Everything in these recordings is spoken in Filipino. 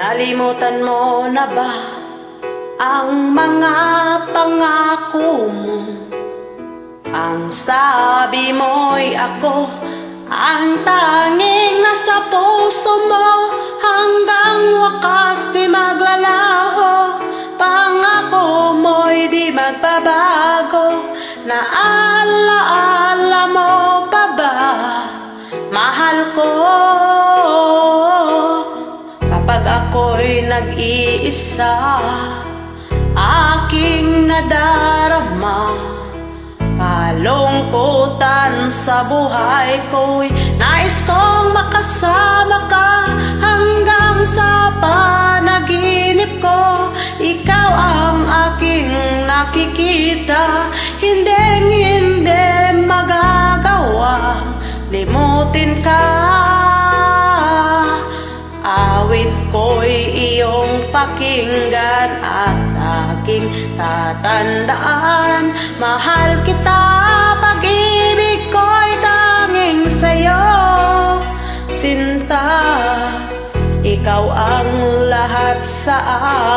Nalimutan mo na ba ang mga pangako mo? Ang sabi mo'y ako ang tanging nasa puso mo, hanggang wakas di maglalaho. Pangako mo'y di magbabago. Naalaala mo pa ba, mahal ko? Kapag ako'y nag-iisa, aking nadarama kalungkutan sa buhay ko'y nais kong makasama ka hanggang sa panaginip ko. Ikaw ang aking nakikita, hindi magagawa limutin ka. Awit ko'y iyong pakinggan at aking tatandaan. Mahal kita, pag-ibig ko'y tanging sa'yo, sinta. Ikaw ang lahat sa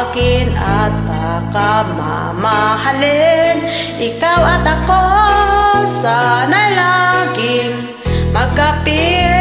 akin at baka mamahalin. Ikaw at ako sana'y laging magkapiling.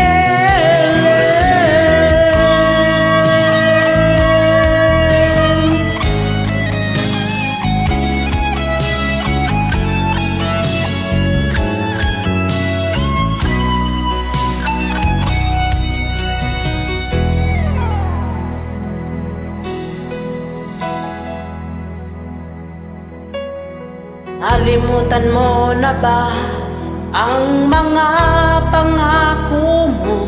Nalimutan mo na ba ang mga pangako mo?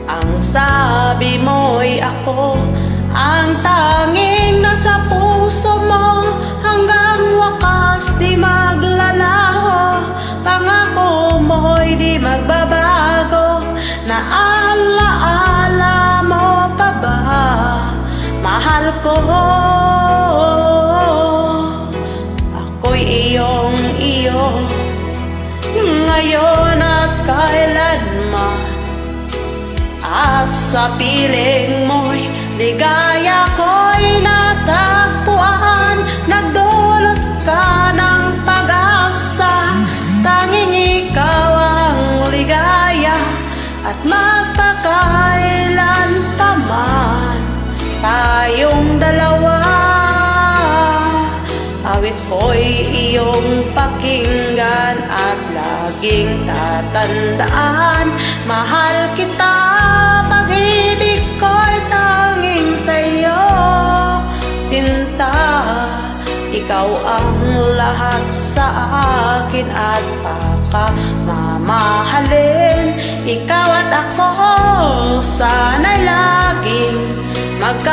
Ang sabi mo'y ako ang tanging nasa puso mo, hanggang wakas di maglalaho. Pangako mo'y di magbabago. Naalaala mo pa ba, mahal ko? Iyo ngayon at kailanman, at sa piling mo'y ligaya ko'y natagpuan. Nagdulot ka ng pag-asa, tanging ikaw ang ligaya, at magpakailan pa man tayong dalawa. Awit ko'y iyong pakinggan at laging tatandaan. Mahal kita, pag-ibig ko'y tanging sa'yo, sinta. Ikaw ang lahat sa akin at baka mamahalin. Ikaw at ako sana'y laging magkapiling.